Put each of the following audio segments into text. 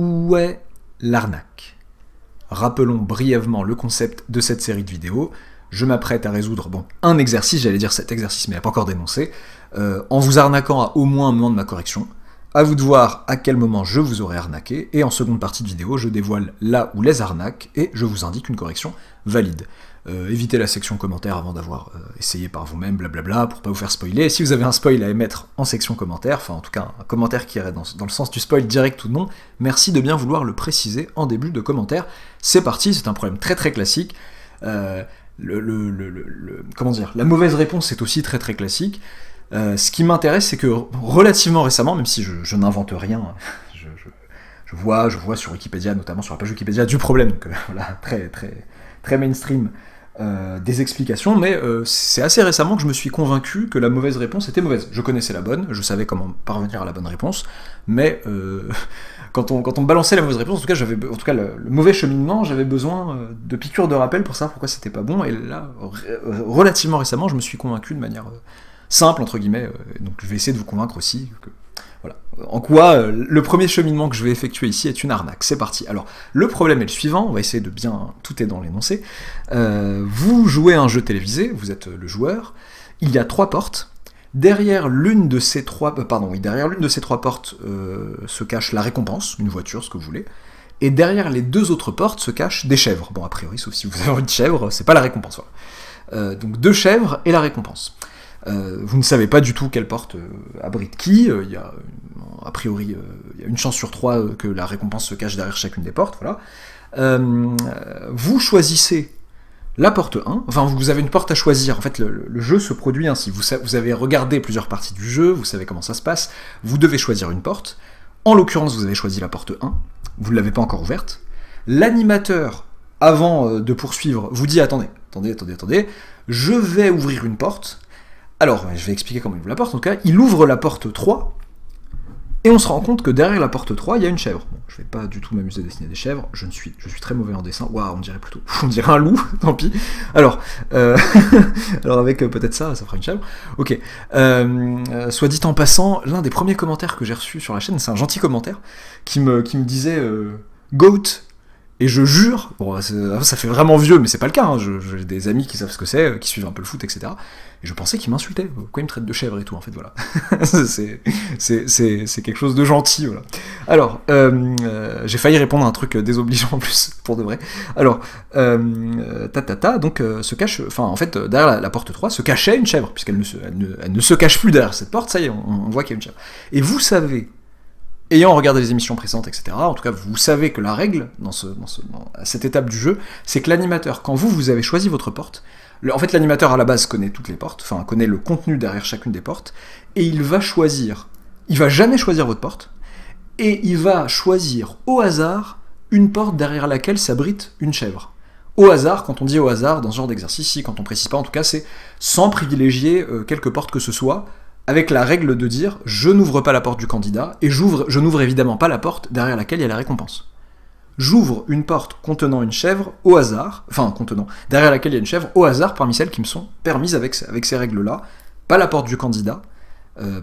Où est l'arnaque? Rappelons brièvement le concept de cette série de vidéos. Je m'apprête à résoudre un exercice, j'allais dire cet exercice, mais il n'a pas encore dénoncé, en vous arnaquant à au moins un moment de ma correction. À vous de voir à quel moment je vous aurai arnaqué, et en seconde partie de vidéo, je dévoile là où les arnaques, et je vous indique une correction valide. Évitez la section commentaires avant d'avoir essayé par vous-même, blablabla, pour pas vous faire spoiler. Et si vous avez un spoil à émettre en section commentaires, enfin en tout cas un commentaire qui irait dans le sens du spoil direct ou non, merci de bien vouloir le préciser en début de commentaire. C'est parti, c'est un problème très très classique. Comment dire, la mauvaise réponse est aussi très très classique. Ce qui m'intéresse, c'est que relativement récemment, même si je n'invente rien, je vois sur Wikipédia, notamment sur la page Wikipédia du problème, donc voilà, très mainstream, des explications, mais c'est assez récemment que je me suis convaincu que la mauvaise réponse était mauvaise. Je connaissais la bonne, je savais comment parvenir à la bonne réponse, mais quand on me balançait la mauvaise réponse, en tout cas le mauvais cheminement, j'avais besoin de piqûres de rappel pour savoir pourquoi c'était pas bon, et là, relativement récemment, je me suis convaincu de manière simple, entre guillemets, donc je vais essayer de vous convaincre aussi que... Voilà. En quoi le premier cheminement que je vais effectuer ici est une arnaque. C'est parti. Alors, le problème est le suivant, on va essayer de bien... Tout est dans l'énoncé. Vous jouez à un jeu télévisé, vous êtes le joueur, il y a 3 portes. Derrière l'une de ces 3... derrière l'une de ces 3 portes se cache la récompense, une voiture, ce que vous voulez. Et derrière les 2 autres portes se cachent des chèvres. Bon, a priori, sauf si vous avez envie de chèvres, c'est pas la récompense. Voilà. Donc 2 chèvres et la récompense. Vous ne savez pas du tout quelle porte abrite qui, il y a a priori il y a une chance sur 3 que la récompense se cache derrière chacune des portes, voilà. Vous choisissez la porte 1, enfin vous avez une porte à choisir, en fait le jeu se produit ainsi, vous avez regardé plusieurs parties du jeu, vous savez comment ça se passe, vous devez choisir une porte, en l'occurrence vous avez choisi la porte 1, vous ne l'avez pas encore ouverte, l'animateur, avant de poursuivre, vous dit attendez, je vais ouvrir une porte. Alors, je vais expliquer comment il ouvre la porte, en tout cas, il ouvre la porte 3, et on se rend compte que derrière la porte 3, il y a une chèvre. Bon, je vais pas du tout m'amuser à dessiner des chèvres, je suis très mauvais en dessin, waouh, on dirait plutôt, on dirait un loup, tant pis. Alors, alors avec peut-être ça fera une chèvre. Ok, soit dit en passant, l'un des premiers commentaires que j'ai reçus sur la chaîne, c'est un gentil commentaire, qui me disait « Goat ». Et je jure, bon, ça fait vraiment vieux, mais c'est pas le cas, hein, j'ai des amis qui savent ce que c'est, qui suivent un peu le foot, etc. Et je pensais qu'ils m'insultaient, pourquoi ils me traitent de chèvre et tout, en fait, voilà. c'est quelque chose de gentil, voilà. Alors, j'ai failli répondre à un truc désobligeant en plus, pour de vrai. Alors, donc, se cache, enfin, en fait, derrière la porte 3, se cachait une chèvre, puisqu'elle ne se cache plus derrière cette porte, ça y est, on voit qu'il y a une chèvre. Et vous savez, ayant regardé les émissions précédentes, etc., en tout cas, vous savez que la règle, à cette étape du jeu, c'est que l'animateur, quand vous avez choisi votre porte, en fait, l'animateur, à la base, connaît toutes les portes, enfin, connaît le contenu derrière chacune des portes, et il va jamais choisir votre porte, et il va choisir au hasard une porte derrière laquelle s'abrite une chèvre. Au hasard, quand on dit au hasard, dans ce genre d'exercice, si, quand on précise pas, en tout cas, c'est sans privilégier quelque porte que ce soit, avec la règle de dire « je n'ouvre pas la porte du candidat » et je n'ouvre évidemment pas la porte derrière laquelle il y a la récompense. J'ouvre une porte contenant une chèvre au hasard, derrière laquelle il y a une chèvre au hasard parmi celles qui me sont permises avec ces règles-là, pas la porte du candidat,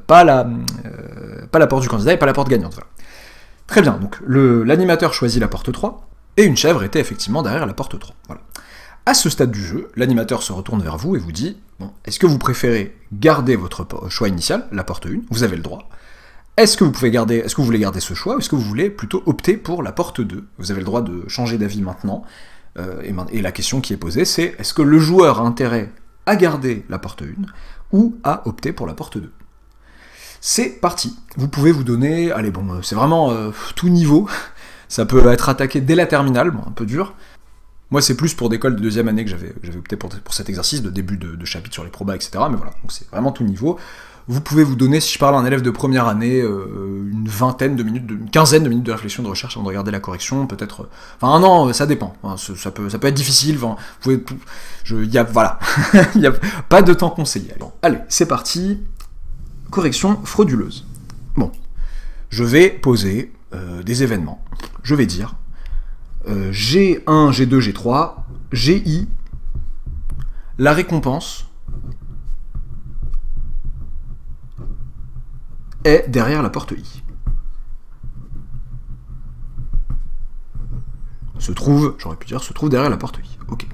pas la porte du candidat et pas la porte gagnante. Voilà. Très bien, donc l'animateur choisit la porte 3, et une chèvre était effectivement derrière la porte 3. Voilà. À ce stade du jeu, l'animateur se retourne vers vous et vous dit bon, « Est-ce que vous préférez garder votre choix initial, la porte 1 ? Vous avez le droit. Est-ce que vous voulez garder ce choix, ou est-ce que vous voulez plutôt opter pour la porte 2 ? Vous avez le droit de changer d'avis maintenant. Et la question qui est posée, c'est est-ce que le joueur a intérêt à garder la porte 1 ou à opter pour la porte 2 ? C'est parti. Vous pouvez vous donner... Allez, bon, c'est vraiment tout niveau. Ça peut être attaqué dès la terminale, bon, un peu dur. Moi, c'est plus pour des cols de deuxième année que j'avais opté pour cet exercice, de début de chapitre sur les probas, etc. Mais voilà, donc c'est vraiment tout niveau. Vous pouvez vous donner, si je parle à un élève de première année, une quinzaine de minutes de réflexion, de recherche avant de regarder la correction, peut-être... Enfin, un an, ça dépend. Hein, ça peut être difficile, enfin, vous pouvez... voilà. Il n'y a pas de temps conseillé. Allez, c'est parti. Correction frauduleuse. Bon. Je vais poser des événements. Je vais dire... G1, G2, G3, GI, la récompense est derrière la porte I. se trouve, j'aurais pu dire, se trouve derrière la porte I. Ok.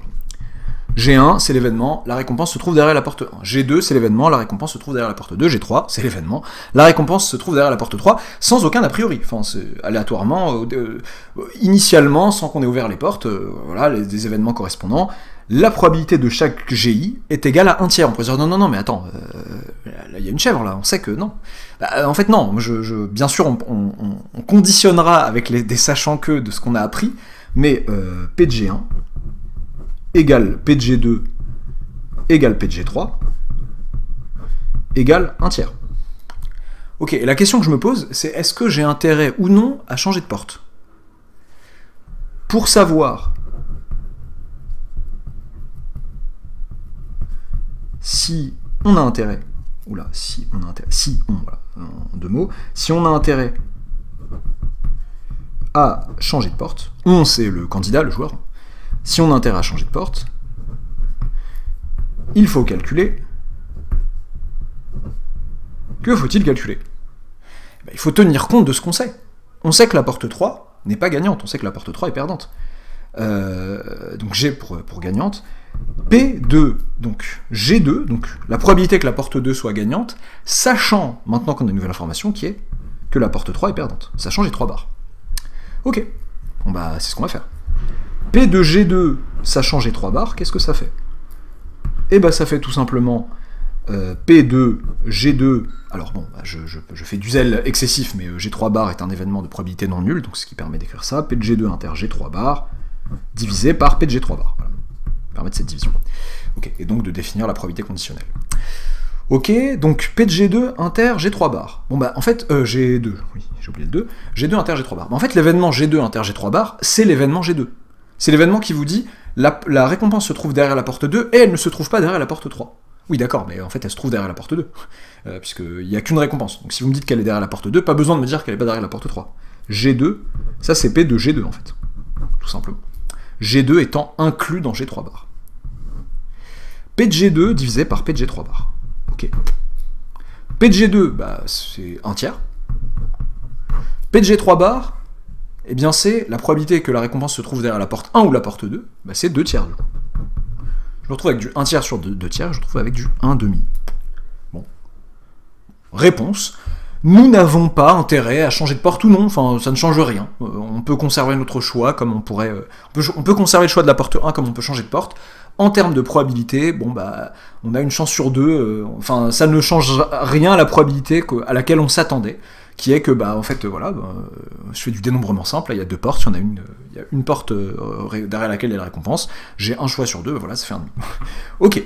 G1, c'est l'événement, la récompense se trouve derrière la porte 1. G2, c'est l'événement, la récompense se trouve derrière la porte 2. G3, c'est l'événement, la récompense se trouve derrière la porte 3, sans aucun a priori. Enfin, c'est aléatoirement, initialement, sans qu'on ait ouvert les portes, voilà, des événements correspondants. La probabilité de chaque GI est égale à 1/3. On pourrait dire, non, mais attends, là, il y a une chèvre, là, on sait que non. Bah, en fait, non, bien sûr, on conditionnera avec des sachants que de ce qu'on a appris, mais P de G1 égale P de G2 égale P de G3 égale 1/3. Ok, et la question que je me pose, c'est est-ce que j'ai intérêt ou non à changer de porte? Pour savoir si on a intérêt, voilà, en deux mots, si on a intérêt à changer de porte, on c'est le candidat, le joueur, si on a intérêt à changer de porte, il faut calculer. Que faut-il calculer? Il faut tenir compte de ce qu'on sait. On sait que la porte 3 n'est pas gagnante, on sait que la porte 3 est perdante. Donc G pour gagnante, P2, donc G2, donc la probabilité que la porte 2 soit gagnante, sachant, maintenant qu'on a une nouvelle information, qui est que la porte 3 est perdante, sachant G3 barres. Ok, bon bah c'est ce qu'on va faire. P de G2, sachant G3 barres, qu'est-ce que ça fait? Eh bah ça fait tout simplement P de G2, alors bon, bah, je fais du zèle excessif, mais G3 bar est un événement de probabilité non nulle, donc ce qui permet d'écrire ça, P de G2 inter G3 bar, divisé par P de G3 bar, voilà, permettre cette division. Ok, et donc de définir la probabilité conditionnelle. Ok, donc P de G2 inter G3 bar. Bon bah en fait, G2, oui, j'ai oublié le 2, G2 inter G3 bar. Bah, en fait, l'événement G2 inter G3 bar, c'est l'événement G2. C'est l'événement qui vous dit, la récompense se trouve derrière la porte 2, et elle ne se trouve pas derrière la porte 3. Oui, d'accord, mais en fait, elle se trouve derrière la porte 2, puisqu'il n'y a qu'une récompense. Donc si vous me dites qu'elle est derrière la porte 2, pas besoin de me dire qu'elle n'est pas derrière la porte 3. G2, ça c'est P de G2, en fait, tout simplement. G2 étant inclus dans G3 bar. P de G2 divisé par P de G3 bar. Ok. P de G2, bah, c'est 1/3. P de G3 bar, eh bien c'est la probabilité que la récompense se trouve derrière la porte 1 ou la porte 2, bah, c'est 2/3 du coup. Je me retrouve avec du 1/3 sur 2/3, je me retrouve avec du 1/2. Bon. Réponse. Nous n'avons pas intérêt à changer de porte ou non, enfin ça ne change rien. On peut conserver notre choix comme on pourrait. On peut conserver le choix de la porte 1 comme on peut changer de porte. En termes de probabilité, bon bah on a une chance sur 2, enfin ça ne change rien à la probabilité à laquelle on s'attendait, qui est que bah en fait voilà, je fais du dénombrement simple, là, il y a deux portes, il y a une porte derrière laquelle il y a la récompense, j'ai un choix sur 2, voilà, ça fait 1,5. Ok,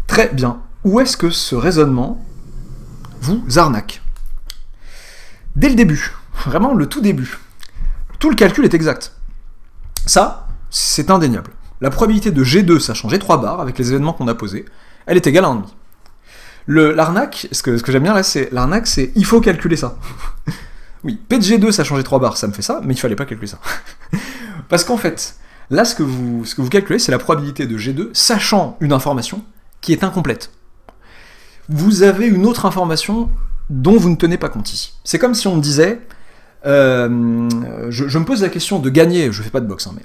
très bien. Où est-ce que ce raisonnement vous arnaque? Dès le début, vraiment le tout début, tout le calcul est exact. Ça, c'est indéniable. La probabilité de G2 sachant G3 bar, avec les événements qu'on a posés, elle est égale à 1,5. L'arnaque, ce que j'aime bien là, c'est l'arnaque, c'est il faut calculer ça. Oui, P de G2 sachant G3 bar, ça me fait ça, mais il fallait pas calculer ça. Parce qu'en fait, là, ce que vous calculez, c'est la probabilité de G2 sachant une information qui est incomplète. Vous avez une autre information dont vous ne tenez pas compte ici. C'est comme si on me disait, je me pose la question de gagner, je fais pas de boxe, hein, mais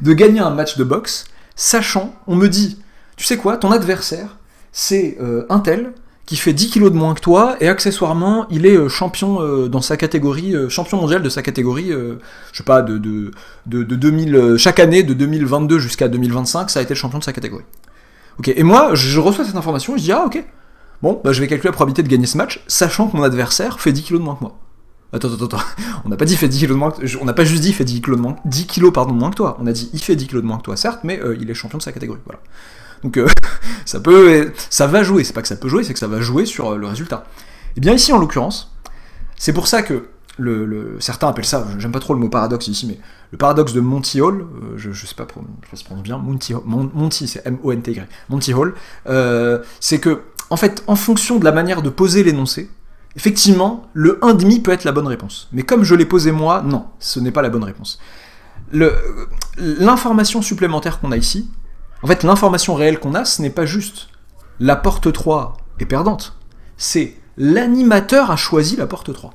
de gagner un match de boxe, sachant, on me dit, tu sais quoi, ton adversaire, c'est un tel qui fait 10 kilos de moins que toi, et accessoirement, il est champion dans sa catégorie, champion mondial de sa catégorie, je sais pas, de 2000, chaque année, de 2022 jusqu'à 2025, ça a été le champion de sa catégorie. Ok, et moi, je reçois cette information, je dis, ah ok, bon, bah, je vais calculer la probabilité de gagner ce match, sachant que mon adversaire fait 10 kilos de moins que moi. Attends, on n'a pas dit fait 10 kilos de moins que... On n'a pas juste dit fait 10 kilos de moins, 10 kilos, pardon, de moins que toi, on a dit il fait 10 kilos de moins que toi, certes, mais il est champion de sa catégorie, voilà. Donc ça va jouer, c'est pas que ça peut jouer, c'est que ça va jouer sur le résultat. Et bien ici, en l'occurrence, c'est pour ça que certains appellent ça, j'aime pas trop le mot paradoxe ici, mais le paradoxe de Monty Hall, je sais pas si ça se prononce bien, Monty c'est M-O-N-T-Y, Monty Hall, c'est que, en fait, en fonction de la manière de poser l'énoncé, effectivement, le 1,5 peut être la bonne réponse. Mais comme je l'ai posé moi, non, ce n'est pas la bonne réponse. L'information supplémentaire qu'on a ici, en fait, l'information réelle qu'on a, ce n'est pas juste la porte 3 est perdante, c'est l'animateur a choisi la porte 3.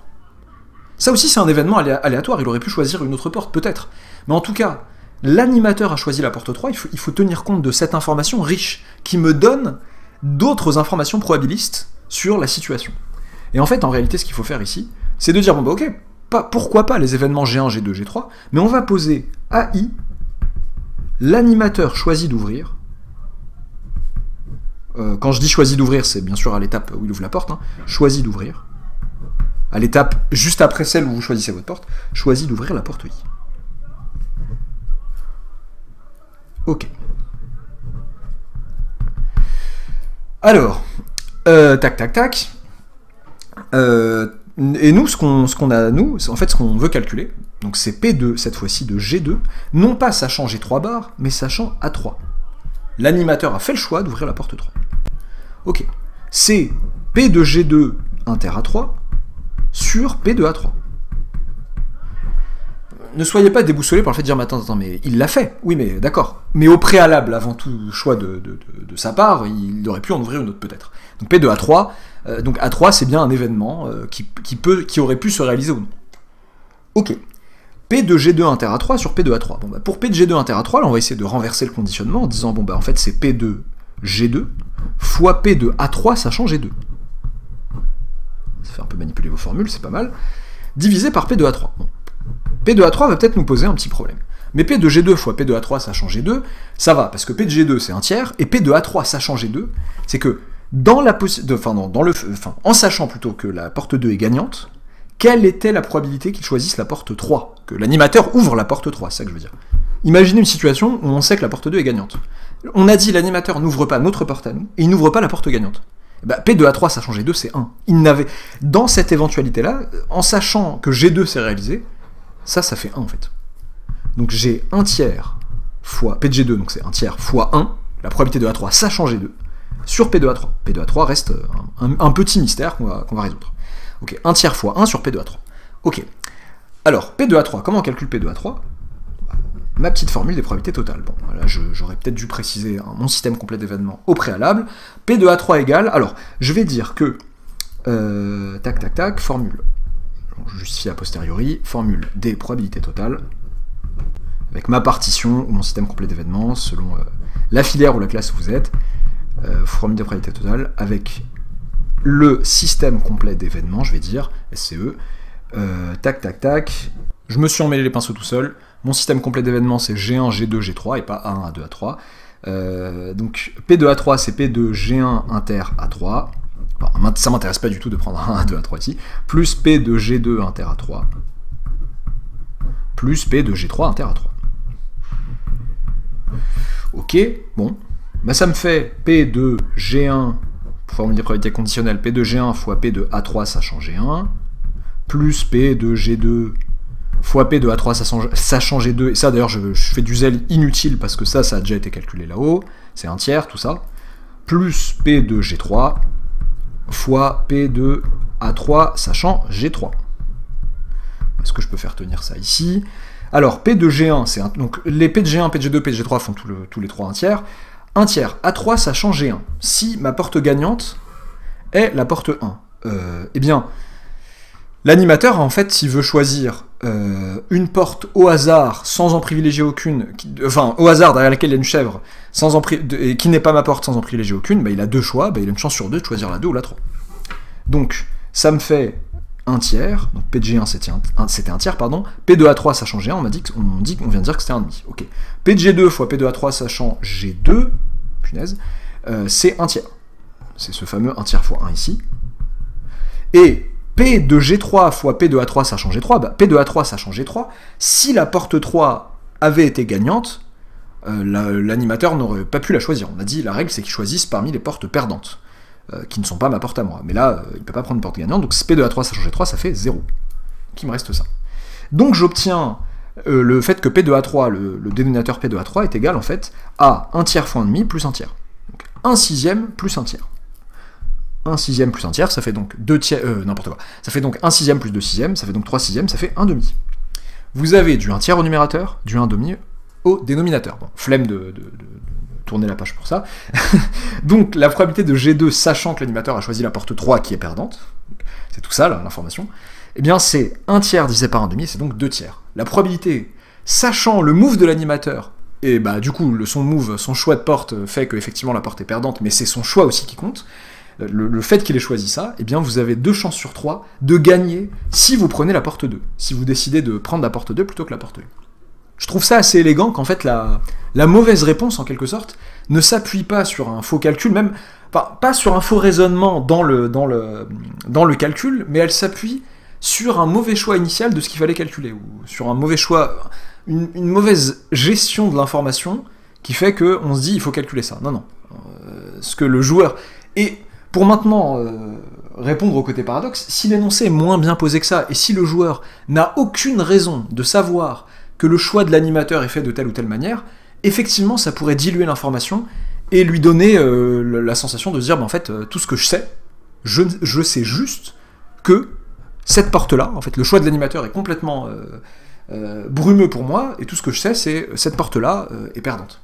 Ça aussi, c'est un événement aléatoire, il aurait pu choisir une autre porte, peut-être. Mais en tout cas, l'animateur a choisi la porte 3, il faut tenir compte de cette information riche, qui me donne d'autres informations probabilistes sur la situation. Et en fait, en réalité, ce qu'il faut faire ici, c'est de dire, bon bah ok, pourquoi pas les événements G1, G2, G3, mais on va poser AI, l'animateur choisit d'ouvrir. Quand je dis choisit d'ouvrir, c'est bien sûr à l'étape où il ouvre la porte, hein, choisit d'ouvrir. À l'étape juste après celle où vous choisissez votre porte, choisit d'ouvrir la porte I. Ok. Alors, tac, tac, tac. Et nous, ce qu'on a, nous, c'est en fait ce qu'on veut calculer, donc c'est P2, cette fois-ci de G2, non pas sachant G3 bar, mais sachant A3. L'animateur a fait le choix d'ouvrir la porte 3. Ok. C'est P de G2 inter A3 sur P de A3. Ne soyez pas déboussolés par le fait de dire, mais attends, mais il l'a fait. Oui, mais d'accord. Mais au préalable, avant tout choix de sa part, il aurait pu en ouvrir une autre peut-être. Donc P de A3, donc A3 c'est bien un événement qui aurait pu se réaliser ou non. Ok. P de G2 inter A3 sur P de A3. Bon, bah, pour P de G2 inter A3, là, on va essayer de renverser le conditionnement en disant, bon, bah, en fait, c'est P de G2 fois P de A3 sachant G2. Ça fait un peu manipuler vos formules, c'est pas mal. Divisé par P de A3. Bon. P de A3 va peut-être nous poser un petit problème. Mais P de G2 fois P de A3 sachant G2, ça va, parce que P de G2 c'est un tiers, et P de A3 sachant G2, c'est que en sachant plutôt que la porte 2 est gagnante, quelle était la probabilité qu'il choisisse la porte 3, que l'animateur ouvre la porte 3, c'est ça que je veux dire. Imaginez une situation où on sait que la porte 2 est gagnante. On a dit l'animateur n'ouvre pas notre porte à nous, et il n'ouvre pas la porte gagnante. Bah, P de A3 sachant G2 c'est 1. Dans cette éventualité-là, en sachant que G2 s'est réalisé, ça fait 1 en fait. Donc j'ai 1 tiers fois P de G2, donc c'est 1 tiers fois 1, la probabilité de A3 sachant G2, sur P de A3. P de A3 reste un petit mystère qu'on va résoudre. Ok, 1 tiers fois 1 sur P de A3. Ok. Alors, P de A3, comment on calcule P de A3 ? Ma petite formule des probabilités totales. Bon, là j'aurais peut-être dû préciser mon système complet d'événements au préalable. P de A3 égale, alors, je vais dire que, tac, tac, tac, formule, je justifie a posteriori, formule des probabilités totales, avec ma partition ou mon système complet d'événements, selon la filière ou la classe où vous êtes, formule des probabilités totales, avec le système complet d'événements, je vais dire, SCE, tac, tac, tac, je me suis emmêlé les pinceaux tout seul, mon système complet d'événements c'est G1, G2, G3, et pas A1, A2, A3, donc P de A3 c'est P de G1 inter A3, enfin, ça m'intéresse pas du tout de prendre un A2, A3 ici, plus P de G2 inter A3, plus P de G3 inter A3. Ok, bon, bah ça me fait P de G1, formule des probabilités conditionnelles, P de G1 fois P de A3 sachant G1, plus P de G2 fois P de A3 sachant G2, et ça d'ailleurs je fais du zèle inutile parce que ça a déjà été calculé là-haut, c'est un tiers tout ça, plus P de G3 fois P de A3 sachant G3. Est-ce que je peux faire tenir ça ici? Alors P de G1, c'est donc les P de G1, P de G2, P de G3 font tous les trois un tiers A3 sachant G1. Si ma porte gagnante est la porte 1, eh bien, l'animateur, en fait, s'il veut choisir une porte au hasard, sans en privilégier aucune, enfin, au hasard derrière laquelle il y a une chèvre, et qui n'est pas ma porte sans en privilégier aucune, bah, il a deux choix, bah, il a une chance sur deux de choisir la 2 ou la 3. Donc, ça me fait un tiers, donc P de G1 c'était un tiers, pardon, P de A3 sachant G1, on vient de dire que c'était un demi, ok. P de G2 fois P de A3 sachant G2, punaise, c'est un tiers. C'est ce fameux 1 tiers fois 1 ici. Et P de G3 fois P de A3 sachant G3, bah, P de A3 sachant G3, si la porte 3 avait été gagnante, l'animateur n'aurait pas pu la choisir. On a dit, la règle c'est qu'il choisisse parmi les portes perdantes, qui ne sont pas ma porte à moi. Mais là, il ne peut pas prendre une porte gagnante, donc P de A3 sachant G3, ça fait 0. Donc il me reste ça. Donc j'obtiens le fait que P de A3, le dénominateur P de A3 est égal en fait à 1 tiers fois 1 demi plus 1 tiers. Donc 1 sixième plus 1 tiers. 1 sixième plus 1 tiers, ça fait donc 2 tiers, n'importe quoi. Ça fait donc 1 sixième plus 2 sixièmes, ça fait donc 3 sixièmes, ça fait 1 demi. Vous avez du 1 tiers au numérateur, du 1 demi au dénominateur. Bon, flemme de tourner la page pour ça. Donc la probabilité de G2, sachant que l'animateur a choisi la porte 3 qui est perdante, c'est tout ça l'information, eh bien c'est 1 tiers divisé par 1 demi, c'est donc 2 tiers. La probabilité sachant le move de l'animateur, et bah du coup, son move, son choix de porte fait que effectivement la porte est perdante, mais c'est son choix aussi qui compte, le fait qu'il ait choisi ça, eh bien vous avez 2 chances sur 3 de gagner si vous prenez la porte 2, si vous décidez de prendre la porte 2 plutôt que la porte 1. Je trouve ça assez élégant qu'en fait la mauvaise réponse, en quelque sorte, ne s'appuie pas sur un faux calcul, même pas sur un faux raisonnement dans le calcul, mais elle s'appuie sur un mauvais choix initial de ce qu'il fallait calculer, ou sur un mauvais choix, une mauvaise gestion de l'information qui fait qu'on se dit il faut calculer ça. Non, non. Ce que le joueur... Et pour maintenant répondre au côté paradoxe, si l'énoncé est moins bien posé que ça, et si le joueur n'a aucune raison de savoir que le choix de l'animateur est fait de telle ou telle manière, effectivement ça pourrait diluer l'information et lui donner la sensation de se dire, bah, en fait, tout ce que je sais, je sais juste que cette porte-là, en fait, le choix de l'animateur est complètement brumeux pour moi, et tout ce que je sais, c'est cette porte-là est perdante.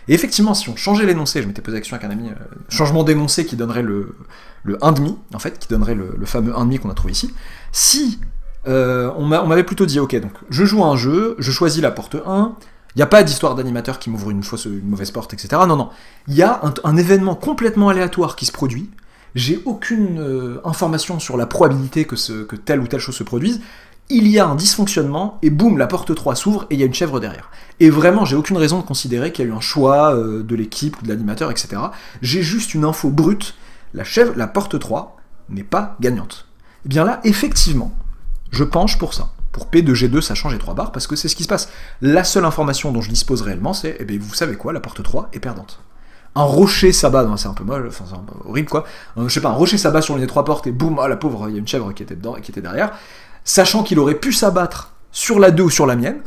Et effectivement, si on changeait l'énoncé, je m'étais posé la question avec un ami, changement d'énoncé qui donnerait le 1,5, en fait, qui donnerait le fameux 1,5 qu'on a trouvé ici, si on m'avait plutôt dit, ok, donc je joue à un jeu, je choisis la porte 1, il n'y a pas d'histoire d'animateur qui m'ouvre une mauvaise porte, etc. Non, non. Il y a un événement complètement aléatoire qui se produit, j'ai aucune information sur la probabilité que telle ou telle chose se produise, il y a un dysfonctionnement, et boum, la porte 3 s'ouvre, et il y a une chèvre derrière. Et vraiment, j'ai aucune raison de considérer qu'il y a eu un choix de l'équipe, ou de l'animateur, etc. J'ai juste une info brute, la porte 3 n'est pas gagnante. Et bien là, effectivement, je penche pour ça. Pour P de G2, ça change les 3 barres, parce que c'est ce qui se passe. La seule information dont je dispose réellement, c'est, eh bien, vous savez quoi, la porte 3 est perdante. Un rocher s'abat, c'est un peu moche, enfin c'est un peu horrible quoi, je sais pas, un rocher s'abat sur les 3 portes, et boum, ah la pauvre, il y a une chèvre qui était dedans, qui était derrière, sachant qu'il aurait pu s'abattre sur la 2 ou sur la mienne,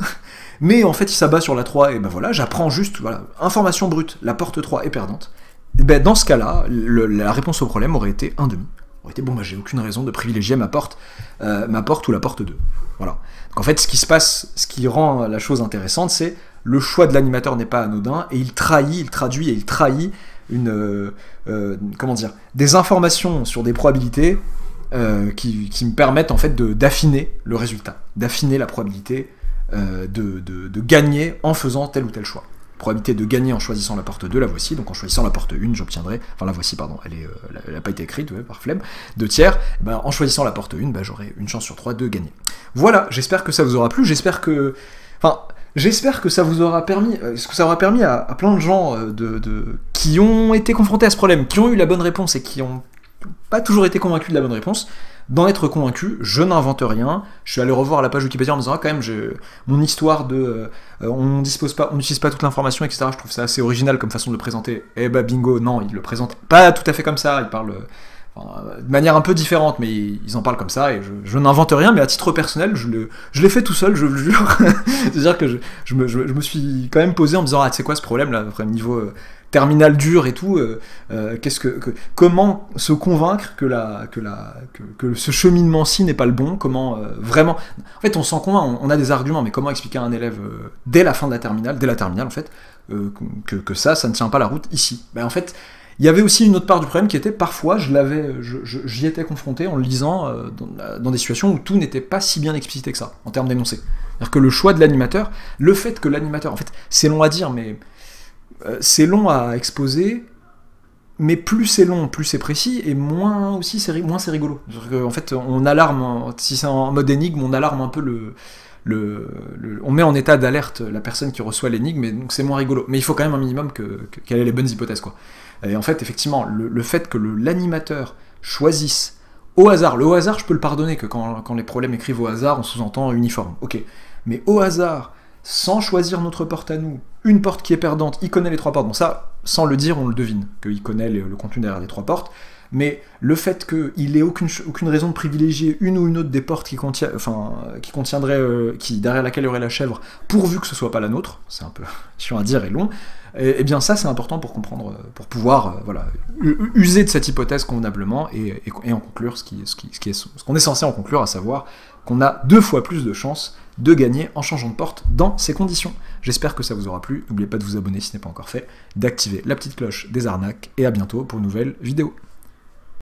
mais en fait il s'abat sur la 3, et ben voilà, j'apprends juste, voilà, information brute, la porte 3 est perdante. Et ben dans ce cas-là, la réponse au problème aurait été 1,5. Aurait été, bon bah j'ai aucune raison de privilégier ma porte ou la porte 2. Voilà. Donc en fait, ce qui se passe, ce qui rend la chose intéressante, c'est le choix de l'animateur n'est pas anodin, et il traduit et il trahit comment dire, des informations sur des probabilités qui me permettent en fait d'affiner le résultat, d'affiner la probabilité de gagner en faisant tel ou tel choix. Probabilité de gagner en choisissant la porte 2, la voici, donc en choisissant la porte 1, j'obtiendrai, enfin la voici, pardon, elle n'a pas été écrite, ouais, par flemme, 2 tiers, ben, en choisissant la porte 1, ben, j'aurai une chance sur 3 de gagner. Voilà, j'espère que ça vous aura plu, j'espère que ça vous aura permis, à plein de gens qui ont été confrontés à ce problème, qui ont eu la bonne réponse et qui n'ont pas toujours été convaincus de la bonne réponse, d'en être convaincu. Je n'invente rien, je suis allé revoir la page Wikipédia en me disant, ah, quand même, mon histoire de on n'utilise pas toute l'information, etc., je trouve ça assez original comme façon de le présenter. Eh bah bingo, non, il le présente pas tout à fait comme ça, il parle de manière un peu différente, mais ils en parlent comme ça, et je n'invente rien, mais à titre personnel, je l'ai fait tout seul, je le jure. C'est-à-dire que je me suis quand même posé en me disant, ah, tu sais quoi, ce problème, là, vraiment niveau terminal dur et tout, comment se convaincre que ce cheminement-ci n'est pas le bon, comment vraiment... En fait, on s'en convainc, on a des arguments, mais comment expliquer à un élève, dès la fin de la terminale, en fait, que ça ne tient pas la route ici. Ben, en fait, il y avait aussi une autre part du problème qui était, parfois, j'y étais confronté en le lisant dans des situations où tout n'était pas si bien explicité que ça, en termes d'énoncé. C'est-à-dire que le choix de l'animateur, le fait que l'animateur, en fait, c'est long à dire, mais c'est long à exposer, mais plus c'est long, plus c'est précis, et moins c'est rigolo. En fait, on alarme, si c'est en mode énigme, on alarme un peu on met en état d'alerte la personne qui reçoit l'énigme, et donc c'est moins rigolo. Mais il faut quand même un minimum qu'elle ait les bonnes hypothèses, quoi. Et en fait, effectivement, le fait que l'animateur choisisse au hasard, le hasard, je peux le pardonner, que quand les problèmes écrivent au hasard, on sous-entend uniforme, ok. Mais au hasard, sans choisir notre porte à nous, une porte qui est perdante, il connaît les 3 portes, bon ça, sans le dire, on le devine, qu'il connaît le contenu derrière les 3 portes, mais le fait qu'il ait aucune raison de privilégier une ou une autre des portes qui derrière laquelle il y aurait la chèvre, pourvu que ce soit pas la nôtre, c'est un peu chiant à dire et long, et bien ça c'est important pour comprendre, pour pouvoir voilà, user de cette hypothèse convenablement et en conclure ce qu'on est censé en conclure, à savoir qu'on a 2 fois plus de chances de gagner en changeant de porte dans ces conditions. J'espère que ça vous aura plu, n'oubliez pas de vous abonner si ce n'est pas encore fait, d'activer la petite cloche des arnaques, et à bientôt pour une nouvelle vidéo.